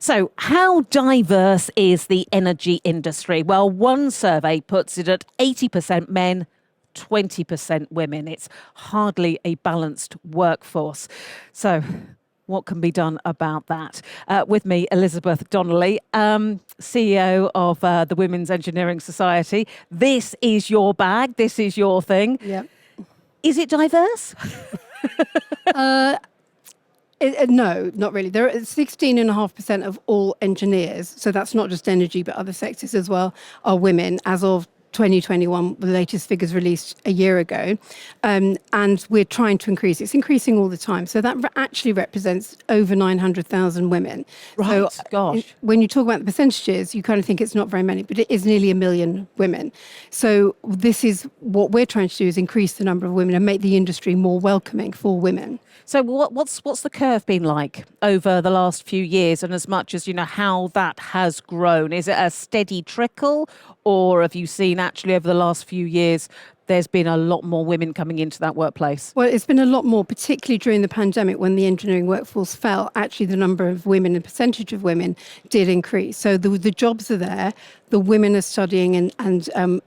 So how diverse is the energy industry? Well, one survey puts it at 80% men, 20% women. It's hardly a balanced workforce. So what can be done about that? With me, Elizabeth Donnelly, CEO of the Women's Engineering Society. This is your bag. This is your thing. Yeah. Is it diverse? No, not really. There are 16.5% of all engineers, so that's not just energy, but other sectors as well, are women as of 2021, the latest figures released a year ago. And we're trying to increase. It's increasing all the time. So that actually represents over 900,000 women. Right, so gosh. When you talk about the percentages, you kind of think it's not very many, but it is nearly 1 million women. So this is what we're trying to do, is increase the number of women and make the industry more welcoming for women. So what's the curve been like over the last few years, and as much as, you know, how that has grown? Is it a steady trickle, or have you seen actually over the last few years there's been a lot more women coming into that workplace? Well, it's been a lot more, particularly during the pandemic when the engineering workforce fell. Actually, the number of women and percentage of women did increase. So the jobs are there, the women are studying and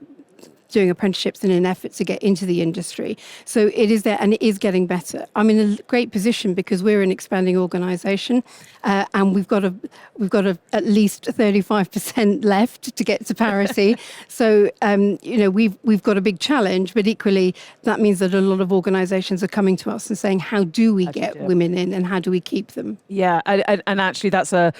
doing apprenticeships in an effort to get into the industry. So it is there, and it is getting better. I'm in a great position because we're an expanding organisation, and we've got at least 35% left to get to parity. So we've got a big challenge, but equally that means that a lot of organisations are coming to us and saying, how do we get women in, and how do we keep them? Yeah, and actually that's a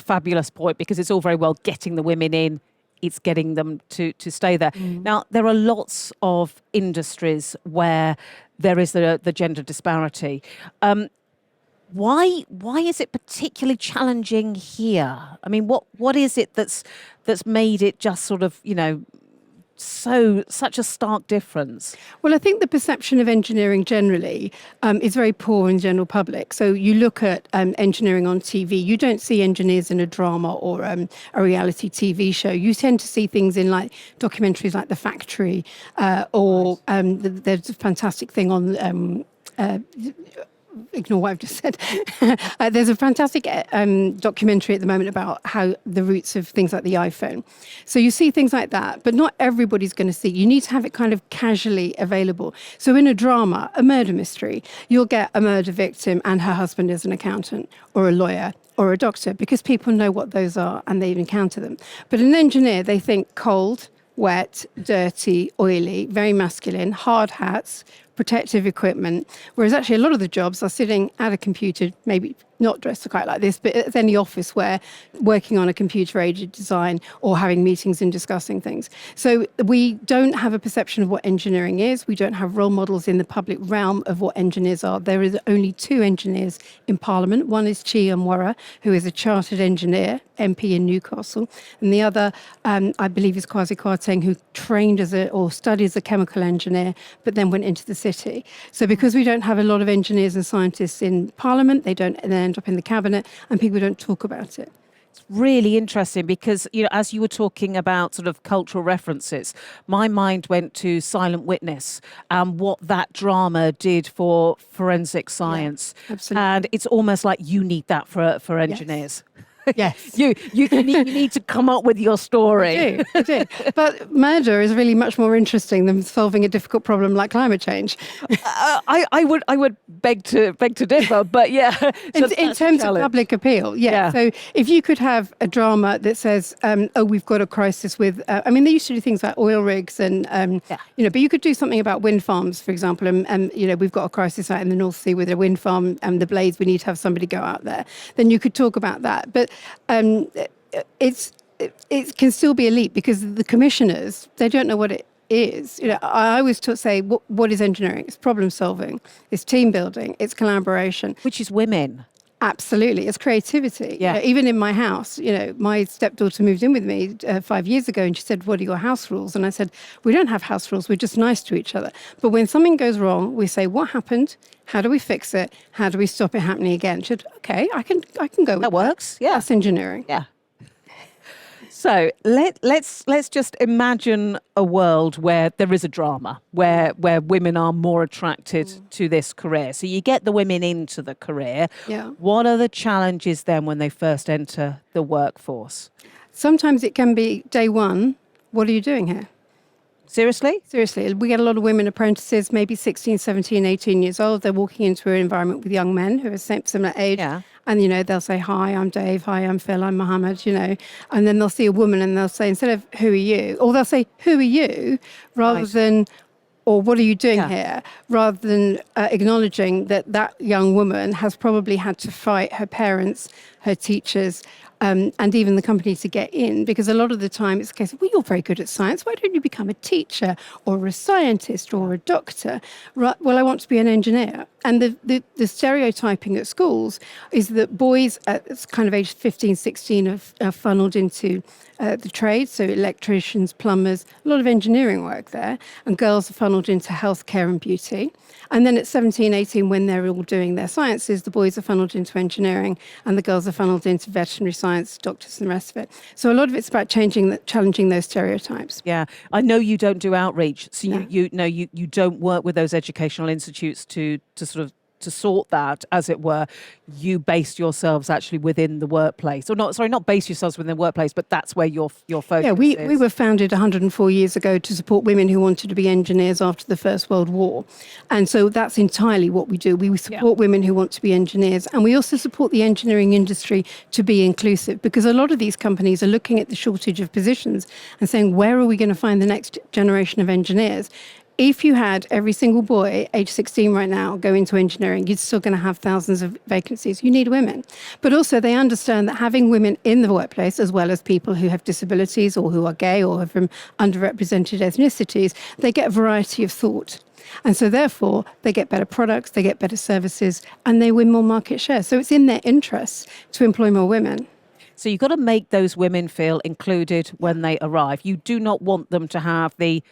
fabulous point, because it's all very well getting the women in. It's getting them to stay there. Now, there are lots of industries where there is the gender disparity. Why is it particularly challenging here? I mean, what is it that's made it just sort of, such a stark difference? Well, I think the perception of engineering generally is very poor in the general public. So you look at engineering on TV, you don't see engineers in a drama or a reality TV show. You tend to see things in like documentaries like The Factory, or there's a fantastic thing on ignore what I've just said. There's a fantastic documentary at the moment about how the roots of things like the iPhone. So you see things like that, but not everybody's going to see. You need to have it kind of casually available. So in a drama, a murder mystery, you'll get a murder victim and her husband is an accountant or a lawyer or a doctor, because people know what those are and they encounter them. But an engineer, they think cold, wet, dirty, oily, very masculine, hard hats, protective equipment, whereas actually a lot of the jobs are sitting at a computer, maybe not dressed quite like this, but at any office where working on a computer-aided design or having meetings and discussing things. So we don't have a perception of what engineering is. We don't have role models in the public realm of what engineers are. There is only 2 engineers in Parliament. One is Chi Amwara, who is a chartered engineer, MP in Newcastle, and the other, I believe, is Kwasi Kwarteng, who trained or studied as a chemical engineer, but then went into the city. So because we don't have a lot of engineers and scientists in Parliament, they don't then end up in the cabinet, and people don't talk about it. It's really interesting because, as you were talking about sort of cultural references, my mind went to Silent Witness and what that drama did for forensic science. Yeah, absolutely. And it's almost like you need that for engineers. Yes. You need to come up with your story. I do. But murder is really much more interesting than solving a difficult problem like climate change. I would beg to differ, but yeah. In terms of public appeal, yeah. So if you could have a drama that says, we've got a crisis with, they used to do things like oil rigs and, but you could do something about wind farms, for example, and we've got a crisis out in the North Sea with a wind farm and the blades, we need to have somebody go out there. Then you could talk about that. But it can still be elite because the commissioners, they don't know what it is. I always say, what is engineering? It's problem solving, it's team building, it's collaboration. Which is women. Absolutely. It's creativity. Yeah. Even in my house, my stepdaughter moved in with me 5 years ago and she said, what are your house rules? And I said, we don't have house rules. We're just nice to each other. But when something goes wrong, we say, what happened? How do we fix it? How do we stop it happening again? She said, okay, I can go with that. Works. Yeah. That's engineering. Yeah. So let's just imagine a world where there is a drama, where women are more attracted to this career. So you get the women into the career. Yeah. What are the challenges then when they first enter the workforce? Sometimes it can be day one. What are you doing here? Seriously? Seriously, we get a lot of women apprentices, maybe 16, 17, 18 years old. They're walking into an environment with young men who are similar age. Yeah. And, they'll say, hi, I'm Dave. Hi, I'm Phil. I'm Mohammed, And then they'll see a woman and they'll say, instead of who are you? Or they'll say, who are you? Rather Right. than, or what are you doing Yeah. here? Rather than acknowledging that young woman has probably had to fight her parents, her teachers, and even the company to get in, because a lot of the time it's a case of, well, you're very good at science. Why don't you become a teacher or a scientist or a doctor? Right, well, I want to be an engineer. And the stereotyping at schools is that boys at kind of age 15, 16 are funneled into the trades, so electricians, plumbers, a lot of engineering work there, and girls are funneled into healthcare and beauty. And then at 17, 18, when they're all doing their sciences, the boys are funneled into engineering and the girls are funneled into veterinary science, doctors and the rest of it. So a lot of it's about challenging those stereotypes. Yeah, I know you don't do outreach, so No. you don't work with those educational institutes to sort of to sort that, as it were. You based yourselves actually within the workplace, or not base yourselves within the workplace, but that's where your focus Yeah, we is. were founded 104 years ago to support women who wanted to be engineers after the First World War. And so that's entirely what we do. We support women who want to be engineers. And we also support the engineering industry to be inclusive, because a lot of these companies are looking at the shortage of positions and saying, where are we going to find the next generation of engineers? If you had every single boy, age 16 right now, go into engineering, you're still going to have thousands of vacancies. You need women. But also they understand that having women in the workplace, as well as people who have disabilities or who are gay or are from underrepresented ethnicities, they get a variety of thought. And so therefore, they get better products, they get better services, and they win more market share. So it's in their interests to employ more women. So you've got to make those women feel included when they arrive. You do not want them to have the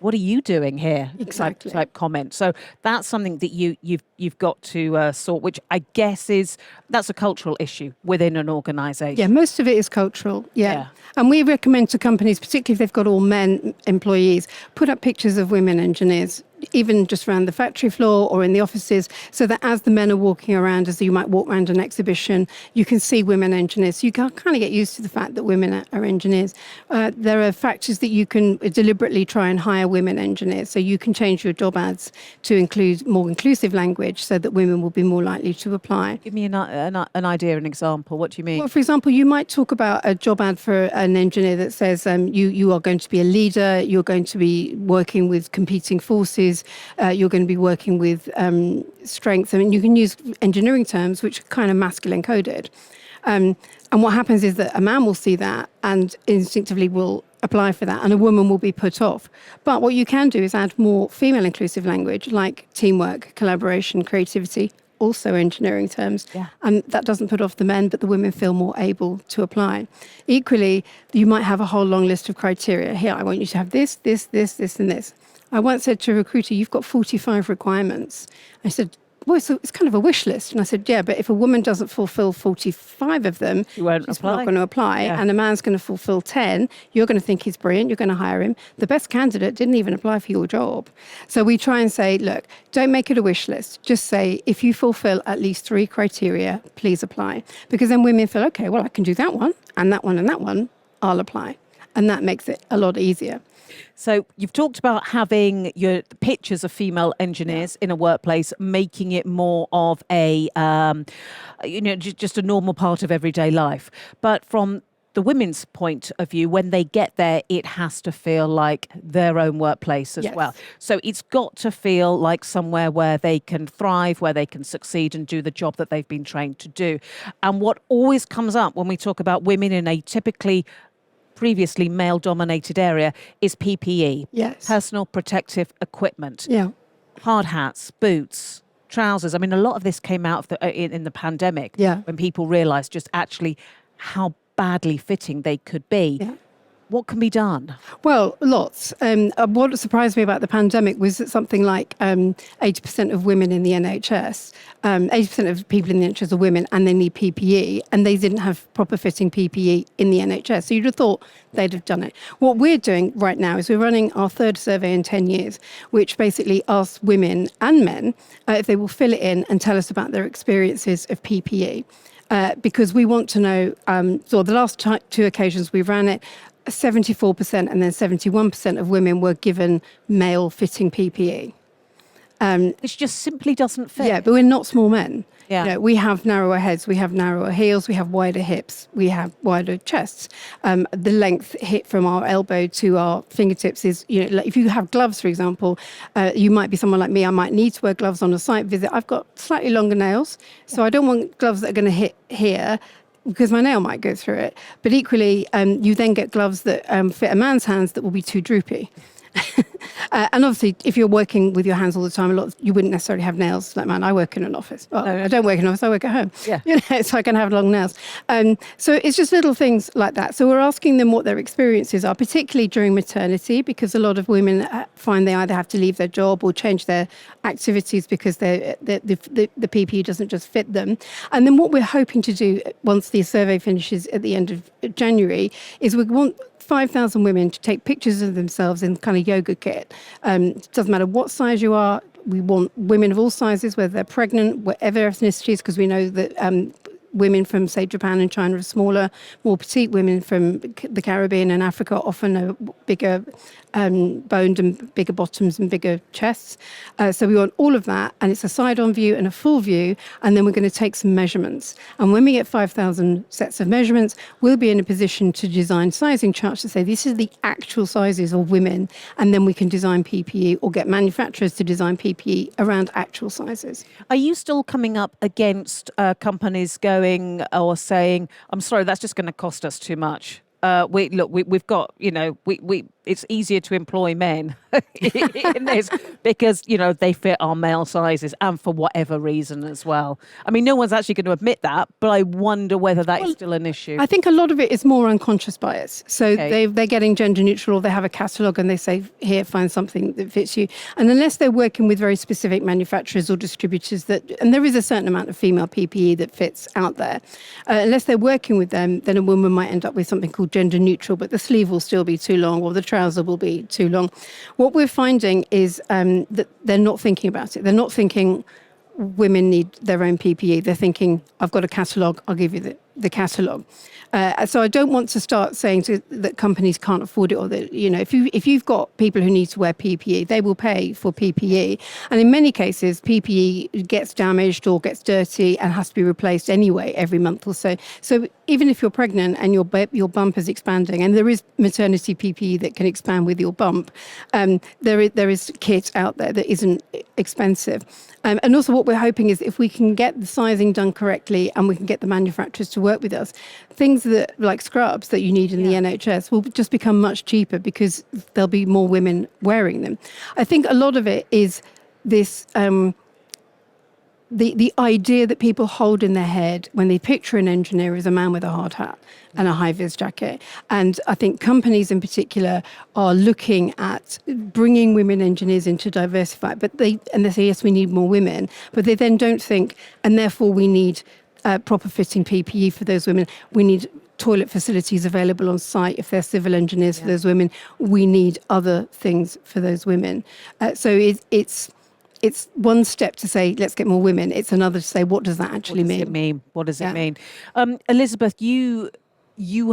"what are you doing here?" Exactly. type comment. So that's something that you've got to sort, which I guess that's a cultural issue within an organisation. Yeah, most of it is cultural. Yeah. Yeah. And we recommend to companies, particularly if they've got all men employees, put up pictures of women engineers, even just around the factory floor or in the offices, so that as the men are walking around, as you might walk around an exhibition, you can see women engineers. So you can kind of get used to the fact that women are engineers. There are factors that you can deliberately try and hire women engineers. So you can change your job ads to include more inclusive language so that women will be more likely to apply. Give me an idea, an example. What do you mean? Well, for example, you might talk about a job ad for an engineer that says you are going to be a leader, you're going to be working with competing forces, you're going to be working with strengths. I mean, you can use engineering terms which are kind of masculine coded. And what happens is that a man will see that and instinctively will apply for that, and a woman will be put off. But what you can do is add more female inclusive language like teamwork, collaboration, creativity, also engineering terms. Yeah. And that doesn't put off the men, but the women feel more able to apply. Equally, you might have a whole long list of criteria. Here, I want you to have this, this, this, this, and this. I once said to a recruiter, you've got 45 requirements. I said, well, it's kind of a wish list. And I said, yeah, but if a woman doesn't fulfill 45 of them, You won't she's apply. not going to apply. Yeah. And a man's going to fulfill 10. You're going to think he's brilliant. You're going to hire him. The best candidate didn't even apply for your job. So we try and say, look, don't make it a wish list. Just say, if you fulfill at least 3 criteria, please apply. Because then women feel, okay, well, I can do that one and that one and that one. I'll apply. And that makes it a lot easier. So you've talked about having your pictures of female engineers in a workplace, making it more of a, just a normal part of everyday life. But from the women's point of view, when they get there, it has to feel like their own workplace as Yes. well. So it's got to feel like somewhere where they can thrive, where they can succeed and do the job that they've been trained to do. And what always comes up when we talk about women in a typically previously male-dominated area is PPE, Yes. personal protective equipment, Yeah. hard hats, boots, trousers. I mean, a lot of this came out of in the pandemic Yeah. when people realised just actually how badly fitting they could be. Yeah. What can be done? Well, lots. What surprised me about the pandemic was that something like 80% of women in the NHS, 80% of people in the NHS are women and they need PPE, and they didn't have proper fitting PPE in the NHS. So you'd have thought they'd have done it. What we're doing right now is we're running our third survey in 10 years, which basically asks women and men if they will fill it in and tell us about their experiences of PPE. Because we want to know, so the last two occasions we ran it, 74% and then 71% of women were given male fitting PPE. Which just simply doesn't fit. Yeah, but we're not small men. Yeah. You know, we have narrower heads, we have narrower heels, we have wider hips, we have wider chests. The length hit from our elbow to our fingertips is, you know, like if you have gloves, for example, you might be someone like me, I might need to wear gloves on a site visit. I've got slightly longer nails, so I don't want gloves that are going to hit here, because my nail might go through it. But equally, you then get gloves that fit a man's hands that will be too droopy. And obviously, if you're working with your hands all the time, you wouldn't necessarily have nails like mine. I work in an office. Well, I don't work in an office, I work at home. Yeah. You know, so I can have long nails. So it's just little things like that. So we're asking them what their experiences are, particularly during maternity, because a lot of women find they either have to leave their job or change their activities because the PPE doesn't just fit them. And then what we're hoping to do once the survey finishes at the end of January is we want 5,000 women to take pictures of themselves in kind of yoga kit. It doesn't matter what size you are. We want women of all sizes, whether they're pregnant, whatever ethnicities, because we know that women from, say, Japan and China are smaller, more petite. Women from the Caribbean and Africa often are bigger boned and bigger bottoms and bigger chests. So we want all of that, and it's a side-on view and a full view, and then we're going to take some measurements. And when we get 5,000 sets of measurements, we'll be in a position to design sizing charts to say this is the actual sizes of women, and then we can design PPE or get manufacturers to design PPE around actual sizes. Are you still coming up against companies going or saying, I'm sorry, that's just going to cost us too much? We've got, you know, it's easier to employ men in this because, you know, they fit our male sizes and for whatever reason as well. I mean, no one's actually going to admit that, but I wonder whether that is still an issue. I think a lot of it is more unconscious bias. So they're getting gender neutral, or they have a catalogue and they say, here, find something that fits you. And unless they're working with very specific manufacturers or distributors and there is a certain amount of female PPE that fits out there, unless they're working with them, then a woman might end up with something called gender neutral, but the sleeve will still be too long or the trouser will be too long. What we're finding is that they're not thinking about it. They're not thinking women need their own PPE. They're thinking, I've got a catalogue, I'll give you the catalogue. So I don't want to start saying that companies can't afford it, or that, you know, if you've got people who need to wear PPE, they will pay for PPE. And in many cases, PPE gets damaged or gets dirty and has to be replaced anyway every month or so. So even if you're pregnant and your bump is expanding, and there is maternity PPE that can expand with your bump, there is kit out there that isn't expensive. And also what we're hoping is if we can get the sizing done correctly and we can get the manufacturers to work with us, things that like scrubs that you need in the NHS will just become much cheaper because there'll be more women wearing them. I think a lot of it is this the idea that people hold in their head when they picture an engineer as a man with a hard hat and a high-vis jacket. And I think companies in particular are looking at bringing women engineers in to diversify, but they say, yes, we need more women, but they then don't think, and therefore we need proper fitting PPE for those women. We need toilet facilities available on site if they're civil engineers for those women. We need other things for those women. So it's one step to say, let's get more women. It's another to say, what does that actually mean? What does it mean? Elizabeth, you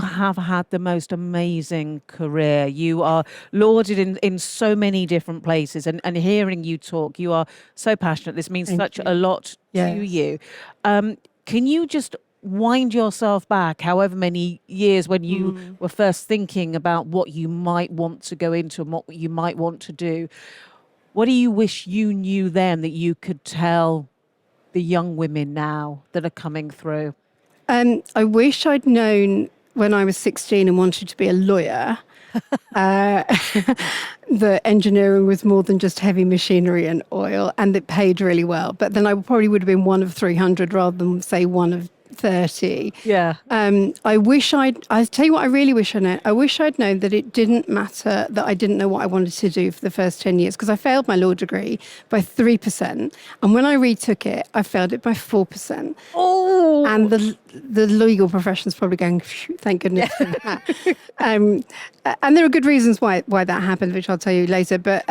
have had the most amazing career. You are lauded in so many different places. And hearing you talk, you are so passionate. This means such a lot to you. Can you just wind yourself back however many years when you were first thinking about what you might want to go into and what you might want to do? What do you wish you knew then that you could tell the young women now that are coming through? I wish I'd known when I was 16 and wanted to be a lawyer that engineering was more than just heavy machinery and oil, and it paid really well. But then I probably would have been one of 300 rather than, say, one of 30. Yeah. I tell you what, I really wish I know. I wish I'd known that it didn't matter that I didn't know what I wanted to do for the first 10 years, because I failed my law degree by 3%. And when I retook it, I failed it by 4%. Oh. And the legal profession's probably going, "Phew, thank goodness for that." And there are good reasons why that happened, which I'll tell you later. But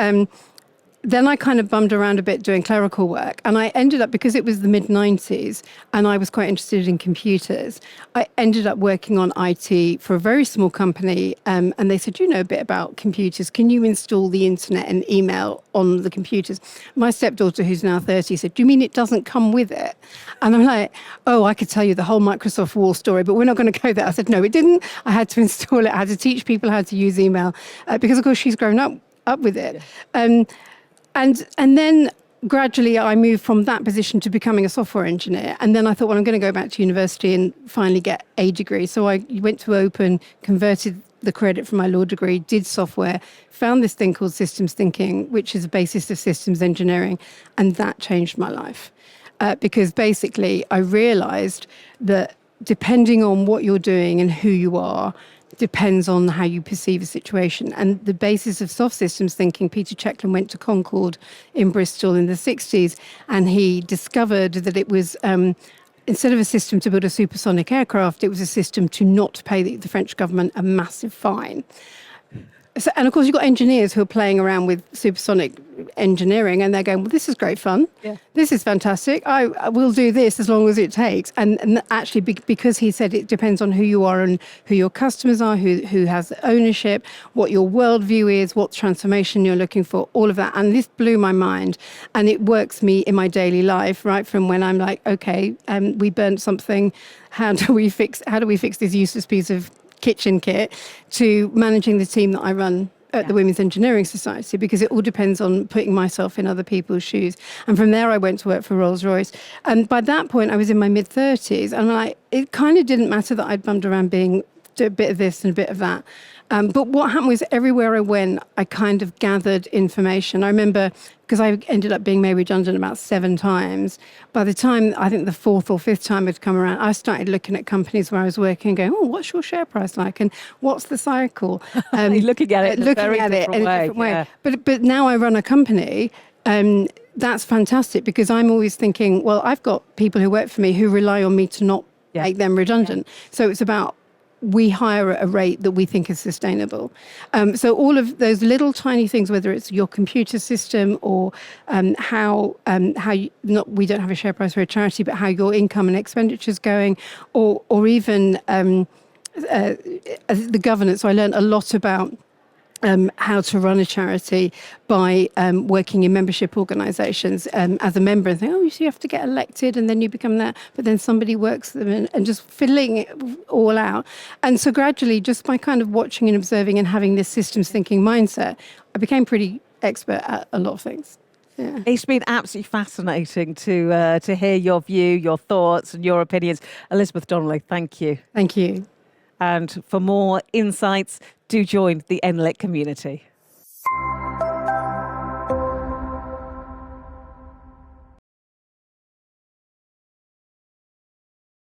then I kind of bummed around a bit doing clerical work. And I ended up, because it was the mid-90s and I was quite interested in computers, I ended up working on IT for a very small company. And they said, "You know a bit about computers. Can you install the internet and email on the computers?" My stepdaughter, who's now 30, said, "Do you mean it doesn't come with it?" And I'm like, "Oh, I could tell you the whole Microsoft Wall story, but we're not going to go there." I said, "No, it didn't. I had to install it. I had to teach people how to use email because, of course, she's grown up with it." And then gradually I moved from that position to becoming a software engineer. And then I thought, well, I'm going to go back to university and finally get a degree. So I went to Open, converted the credit from my law degree, did software, found this thing called systems thinking, which is the basis of systems engineering. And that changed my life. Because basically I realized that depending on what you're doing and who you are, depends on how you perceive a situation. And the basis of soft systems thinking, Peter Cecklin went to Concord in Bristol in the 60s, and he discovered that it was, instead of a system to build a supersonic aircraft, it was a system to not pay the French government a massive fine. So, and of course, you've got engineers who are playing around with supersonic engineering, and they're going, "Well, this is great fun. Yeah. This is fantastic. I will do this as long as it takes." And actually, because he said it depends on who you are and who your customers are, who has ownership, what your worldview is, what transformation you're looking for, all of that. And this blew my mind, and it works me in my daily life, right from when I'm like, "Okay, we burnt something. How do we fix this useless piece of kitchen kit," to managing the team that I run at the Women's Engineering Society, because it all depends on putting myself in other people's shoes. And from there, I went to work for Rolls-Royce. And by that point, I was in my mid-30s. And it kind of didn't matter that I'd bummed around being a bit of this and a bit of that. But what happened was everywhere I went, I kind of gathered information. I remember, because I ended up being made redundant about 7 times, by the time I think the 4th or 5th time had come around, I started looking at companies where I was working and going, "Oh, what's your share price like? And what's the cycle?" Looking at it in a very different way. Yeah. But now I run a company. That's fantastic, because I'm always thinking, well, I've got people who work for me who rely on me to not make them redundant. So it's about, we hire at a rate that we think is sustainable. So all of those little tiny things, whether it's your computer system or how we don't have a share price for a charity, but how your income and expenditure is going, or even the governance. So I learned a lot about how to run a charity by working in membership organisations as a member, and think, "Oh, you have to get elected and then you become that," but then somebody works them and just filling it all out. And so gradually, just by kind of watching and observing and having this systems thinking mindset, I became pretty expert at a lot of things. Yeah. It's been absolutely fascinating to hear your view, your thoughts and your opinions. Elizabeth Donnelly, thank you. Thank you. And for more insights, do join the Enlit community.